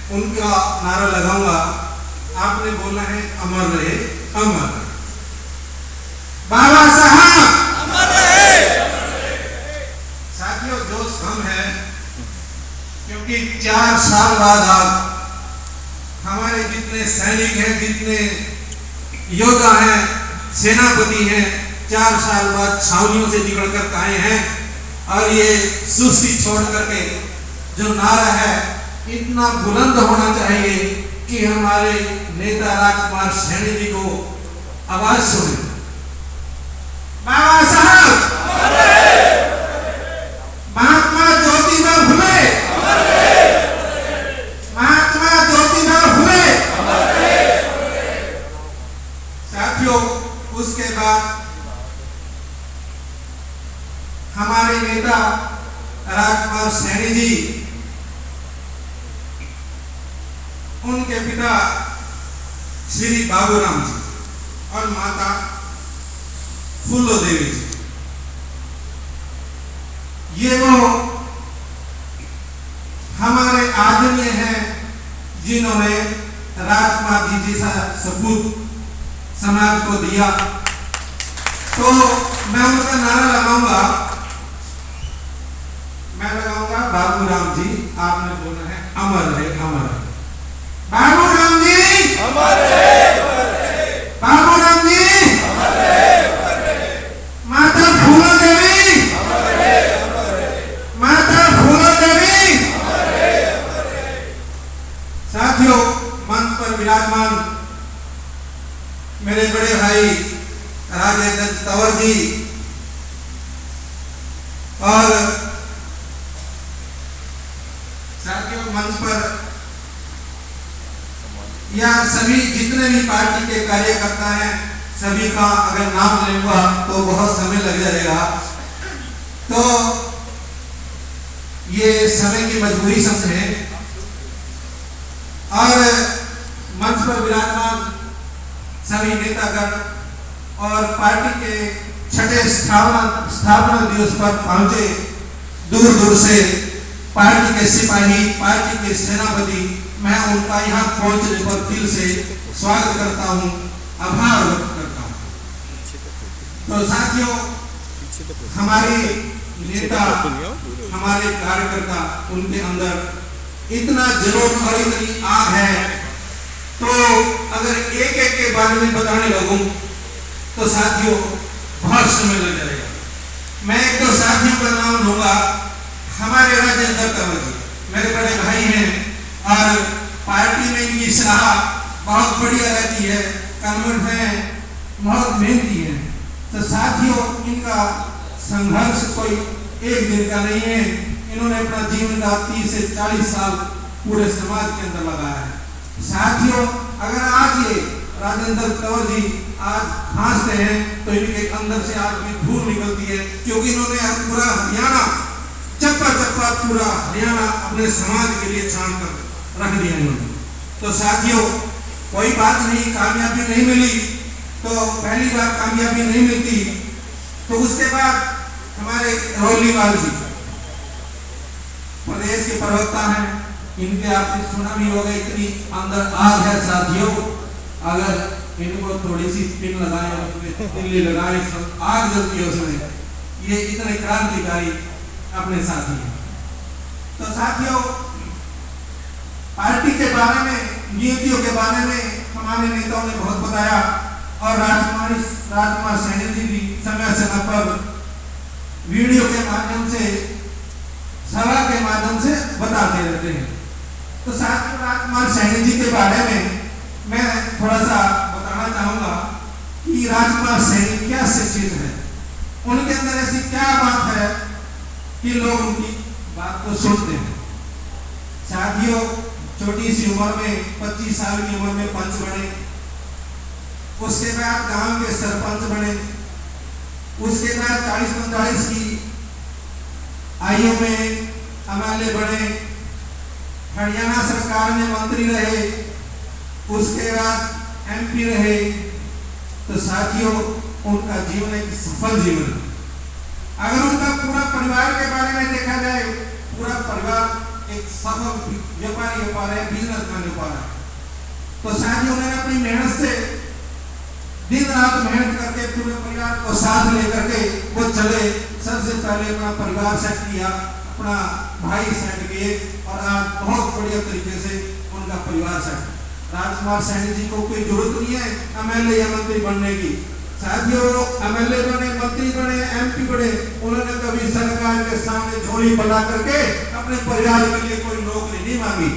उनका नारा लगाऊंगा। आपने बोला है अमर रहे अमर रहे। बाबा साहब अमर रहे। साथियों जोश कम है क्योंकि 4 साल बाद आप हमारे जितने सैनिक हैं, जितने योद्धा हैं, सेनापति हैं, 4 साल बाद छावनियों से निकल कर आए हैं और ये सुस्ती छोड़ करके जो नारा है इतना बुलंद होना चाहिए कि हमारे नेता राजकुमार सैनी जी को आवाज सुने। बाबा साहब महात्मा ज्योतिबा फुले, महात्मा ज्योतिबा फुले। साथियों उसके बाद हमारे नेता राजकुमार सैनी जी, उनके पिता श्री बाबूराम जी और माता फूलो देवी जी, ये वो हमारे आदरणीय हैं जिन्होंने राजकुमार जी जैसा सपूत समाज को दिया। तो मैं उनका नारा लगाऊंगा, मैं लगाऊंगा बाबूराम जी, आपने बोला है अमर रहे अमर रहे। बाबूराम जी अमर रहे। बाबूराम जी अमर रहे। माता फूलो देवी, माता फूलो देवी। साथियों मंच पर विराजमान मेरे बड़े भाई राजेंद्र तंवर जी और साथियों मंच पर या सभी जितने भी पार्टी के कार्यकर्ता हैं, सभी का अगर नाम लूंगा तो बहुत समय लग जाएगा, तो ये समय की मजबूरी समझें। और मंच पर विराजमान सभी नेतागण और पार्टी के 6ठे स्थापना दिवस पर पहुंचे दूर दूर से पार्टी के सिपाही, पार्टी के सेनापति, मैं उनका यहाँ पहुंचने पर दिल से स्वागत करता हूँ, आभार व्यक्त करता हूँ। तो साथियों हमारे नेता, हमारे कार्यकर्ता, उनके अंदर इतना जुनून और इतनी आग है, तो अगर एक एक के बारे में बताने लगूं तो साथियों बहुत समय लग जाएगा। मैं एक तो साथियों का नाम लूंगा, हमारे राजेंद्र तंवर जी मेरे बड़े भाई हैं और पार्टी में इनकी सलाह बहुत बढ़िया रहती है, कन्वर्ट है, बहुत मेहनती है। तो साथियों इनका संघर्ष कोई एक दिन का नहीं है, इन्होंने अपना जीवन का 30 से 40 साल पूरे समाज के अंदर लगाया है। साथियों अगर आज ये राजेंद्र तंवर जी आज खांसते हैं तो इनके अंदर से आज भी धूल निकलती है, क्योंकि इन्होंने पूरा हरियाणा चप्पा चप्पा पूरा हरियाणा अपने समाज के लिए छान कर रख दिया इन्होंने। तो साथियों कोई बात नहीं, कामयाबी नहीं मिली तो पहली बार कामयाबी नहीं मिलती, तो उसके बाद हमारे रोलीवाल जी प्रदेश के प्रवक्ता हैं, इनके आपने सुना भी होगा, इतनी अंदर आग है साथियों, अगर इनको थोड़ी सी पिन लगाए और उसमें तिल्ली लगाए सब आग जलती है उसमें, ये इतने क्रांतिकारी अपने साथी हैं। तो साथियों पार्टी के बारे में, नीतियों के बारे में हमारे नेताओं ने बहुत बताया और राजकुमार सैनी जी भी समय समय पर वीडियो के माध्यम से, सभा के माध्यम से बताते रहते हैं। तो साथियों राजकुमार सैनी जी के बारे में मैं थोड़ा सा बताना चाहूंगा कि राजकुमार सैनी क्या शिक्षित है, उनके अंदर ऐसी क्या बात है कि लोग उनकी बात को सुनते हैं। साथियों छोटी सी उम्र में 25 साल की उम्र में पंच बने, उसके बाद गांव के सरपंच बने, उसके बाद 40-45 की आयु में एमएलए बने, हरियाणा सरकार में मंत्री रहे, उसके बाद एमपी रहे। तो साथियों उनका जीवन एक सफल जीवन है। अगर उनका पूरा परिवार के बारे में देखा जाए, पूरा परिवार एक सफल व्यापारी हो पा रहे हैं, बिजनेसमैन हो पा रहे हैं। तो साथियों, उन्होंने अपनी मेहनत से दिन रात मेहनत करके पूरे परिवार को साथ लेकर के वो चले। सबसे पहले अपना परिवार सेट किया, अपना भाई सेट किए और आज बहुत बढ़िया तरीके से उनका परिवार सेट। राजकुमार सैनी जी को कोई जरूरत नहीं है एमएलए या मंत्री बनने की। साथियों, एमएलए बने, मंत्री बने, एमपी बने, उन्होंने कभी सरकार के सामने झोली फैला करके अपने परिवार के लिए कोई नौकरी नहीं मांगी।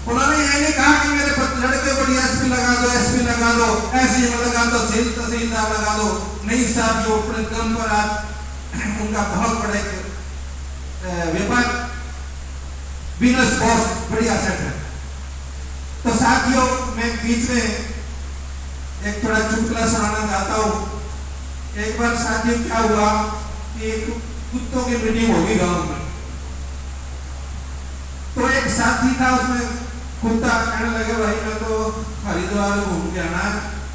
उन्होंने ये नहीं कहा कि मेरे लड़के को डीएसपी लगा दो, एसपी लगा दो, एसडीएम लगा दो, तहसीलदार लगा दो। नहीं साथियों, अपने दम पर आज उनका बहुत बड़ा व्यापार बिजनेस बहुत बढ़िया सेट है। तो साथियों, मैं बीच में एक थोड़ा चुटकुला सुनाना चाहता हूँ। एक बार साथियों क्या हुआ कि कुत्तों की मीटिंग होगी गांव में। तो एक साथी था, उसमें कुत्ता कहने लगे, भाई मैं तो हरिद्वार घूम के आना है,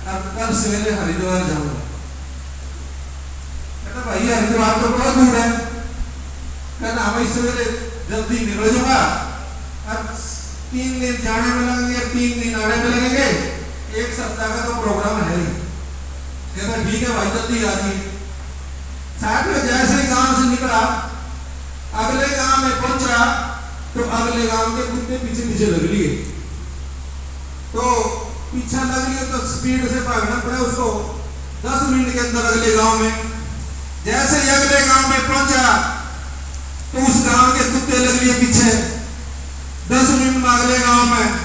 अब कल सवेरे हरिद्वार जाऊंगा। कहता भाई हरिद्वार तो बहुत दूर है। कहना भाई सवेरे जल्दी निकल जाऊंगा, अब 3 दिन जाने में लगेंगे, 3 दिन आने में लगेंगे, 1 सप्ताह का तो प्रोग्राम है ही। कहता ठीक है भाई, जल्दी आ जाइए। साथ में जैसे ही गांव से निकला, अगले गांव में पहुंचा तो अगले गांव के कुत्ते पीछे पीछे लग लिए। तो पीछा लग लिए तो स्पीड से भागना पड़ा उसको। 10 मिनट के अंदर अगले गांव में, जैसे ही अगले गांव में पहुंचा तो उस गांव के कुत्ते लग लिए पीछे। 10 मिनट में अगले गांव में।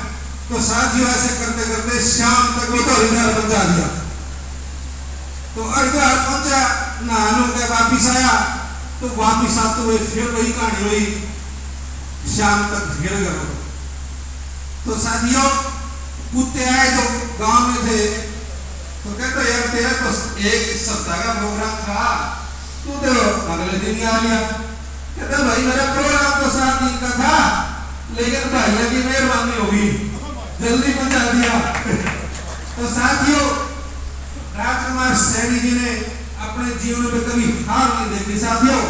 तो साथियों, ऐसे करते करते शाम तक वो तो हरिद्वार पहुंचा दिया। तो हरिद्वार पहुंचा, नहाने के वापिस आया, तो वापिस आते हुए फिर वही कहानी हुई, शाम तक फिर गए। तो साथियों, कुत्ते आए जो गांव में थे, तो कहते यार तेरा तो 1 सप्ताह का प्रोग्राम था, तू तो अगले दिन ही आ गया। कहते भाई मेरा प्रोग्राम तो 7 दिन का था, लेकिन भैया की मेहरबानी होगी, जल्दी पहुंचा दिया। तो साथियों, राजकुमार सैनी जी ने अपने जीवन में कभी हार नहीं देखी। साथियों,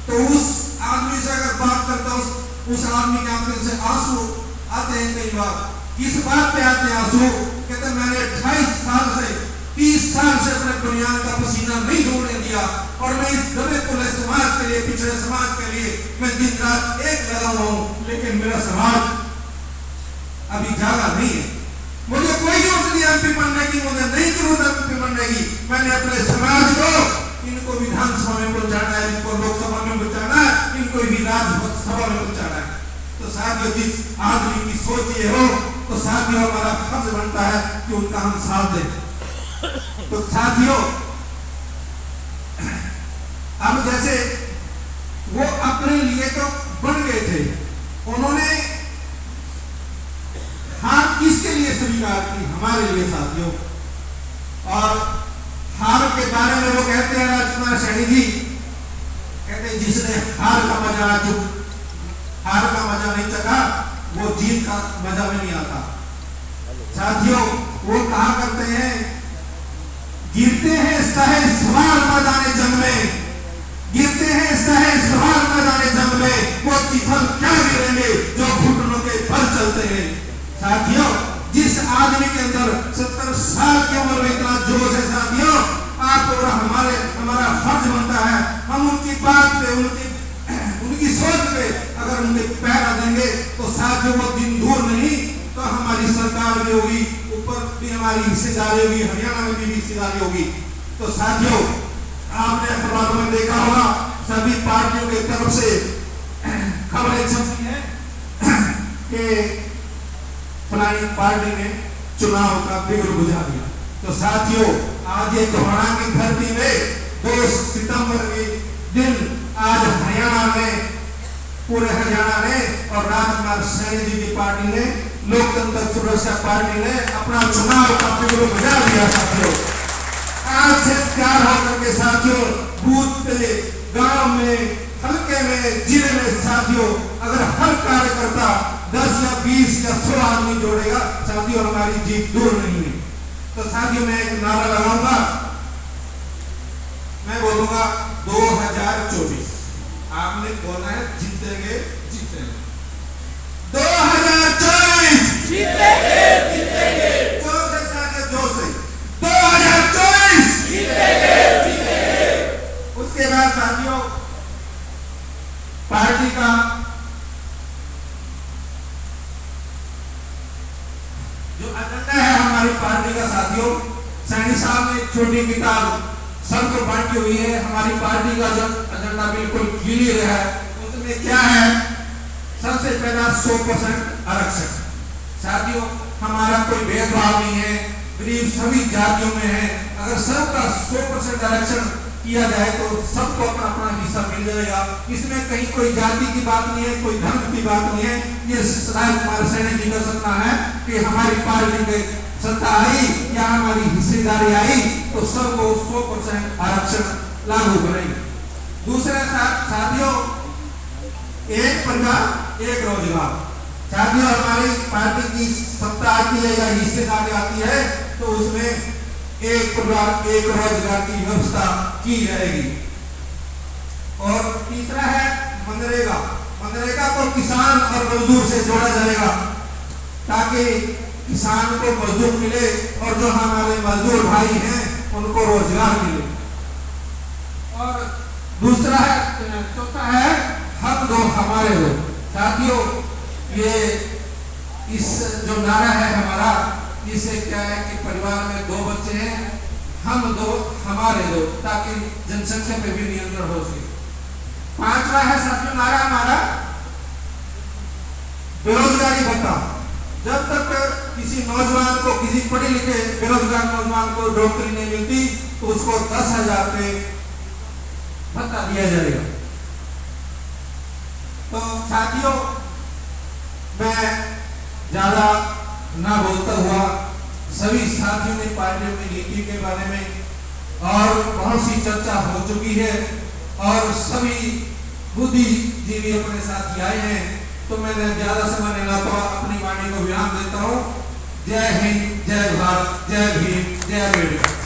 तो उस आदमी से अगर बात करता हूं, उस आदमी के आंखों से आंसू आते हैं। कई बार किस बात पे आते हैं आंसू? कहते मैंने 28 साल से 30 साल से अपने बुनियाद का पसीना नहीं छोड़ने दिया, और मैं इस दबे पुले समाज के लिए, पिछड़े समाज के लिए मैं दिन रात एक लगा हुआ हूं, लेकिन मेरा समाज अभी जागा नहीं है। मुझे कोई जरूरत नहीं एमपी बनने की, मुझे नहीं जरूरत एमपी बनने की। मैंने अपने समाज को, इनको विधानसभा में पहुंचाना है, इनको लोकसभा में पहुंचाना है, इनको विधानसभा में पहुंचाना है। तो साथियों, जिस आदमी की सोच ये हो, तो साथियों हमारा फर्ज बनता है कि उनका हम साथ दें। तो साथियों, अब जैसे वो अपने लिए तो बन गए थे, उन्होंने हार किसके लिए स्वीकार की? हमारे लिए साथियों। और हार के बारे में वो कहते हैं, राजकुमार सैनी जी कहते हैं, जिसने हार का मजा नहीं चखा, वो जीत का मजा में नहीं आता। साथियों, वो कहा करते हैं, गिरते हैं सहे सवार मैदाने जंग में, गिरते हैं सहे सवार मैदाने जंग में, वो तिफल क्या गिरेंगे जो घुटनों के बल चलते हैं। साथियों, जिस आदमी के अंदर 70 साल की उम्र में इतना जोश है, साथियों, आप और हमारा फर्ज बनता है, हम उनकी बात पे, उनकी सोच पे अगर उनके पैरा देंगे, तो साथियों वो दिन दूर नहीं, तो हमारी सरकार भी होगी, ऊपर भी हमारी हिस्सेदारी होगी, हरियाणा में भी हिस्सेदारी होगी। तो साथियों, आपने अखबारों में देखा होगा, सभी पार्टियों की तरफ से खबरें छपती हैं कि फलानी पार्टी ने चुनाव का बिगुल बुझा दिया। तो साथियों, आज ये कोरोना की धरती में 2 सितंबर के दिन आज हरियाणा में, पूरे हरियाणा में और राजकुमार सैनी जी की पार्टी ने, लोकतंत्र सुरक्षा पार्टी ने अपना चुनाव का बिगुल बुझा दिया। साथियों, आज से तैयार होकर के साथियों, बूथ पे, गांव में, हल्के में, जिले में साथियों, अगर हर कार्यकर्ता 10 या 20 या 100 आदमी जोड़ेगा, साथियों हमारी जीत दूर नहीं है। तो साथियों, मैं एक नारा लगाऊंगा, मैं बोलूंगा 2024 आपने बोलना है, जीतेंगे जीतेंगे। 2024 जीतेंगे जीतेंगे जोर से साथियों, जोर से 2024 जीतेंगे जीतेंगे। उसके बाद साथियों पार्टी का जो एजेंडा है हमारी पार्टी का साथियों, सैनी साहब ने एक छोटी किताब सबको बांटी हुई है। हमारी पार्टी का जो एजेंडा बिल्कुल क्लियर है। उसमें क्या है? सबसे पहला 100% आरक्षण। साथियों हमारा कोई भेदभाव नहीं है, गरीब सभी जातियों में है। अगर सबका 100% आरक्षण किया जाए तो सबको अपना अपना हिस्सा मिल जाएगा। इसमें कहीं कोई जाति की बात नहीं है, कोई धर्म की बात नहीं है। ये राजकुमार सैनी जी का सपना है कि हमारी पार्टी के सत्ता आई या हमारी हिस्सेदारी आई तो सबको 100% आरक्षण लागू करेंगे। दूसरा साथियों, एक परिवार एक रोजगार। साथियों हमारी पार्टी की सत्ता आती है या हिस्सेदारी आती है तो उसमें एक परिवार एक रोजगार की व्यवस्था की जाएगी। और तीसरा है मनरेगा। मनरेगा को किसान और मजदूर से जोड़ा जाएगा ताकि किसान को मजदूर मिले और जो हमारे मजदूर भाई हैं उनको रोजगार मिले। और दूसरा है, चौथा है हम दो हमारे दो। साथियों ये इस जो नारा है हमारा, इससे क्या है कि परिवार में 2 बच्चे हैं, हम 2 हमारे 2, ताकि जनसंख्या पे भी नियंत्रण हो सके। 5वां है साथियों नारा हमारा बेरोजगारी भत्ता। जब तक किसी नौजवान को, किसी पढ़े लिखे बेरोजगार नौजवान को नौकरी नहीं मिलती तो उसको 10,000 रुपये भत्ता दिया जाएगा। तो साथियों मैं ज्यादा ना बोलता हुआ सभी साथियों ने पार्टियों की नीति के बारे में और बहुत सी चर्चा हो चुकी है और सभी बुद्धिजीवी अपने साथ आए हैं। तो मैंने ज्यादा समय लेना तो अपनी वाणी को विराम देता हूँ। जय हिंद, जय भारत, जय भीम, जय अम्बेडकर।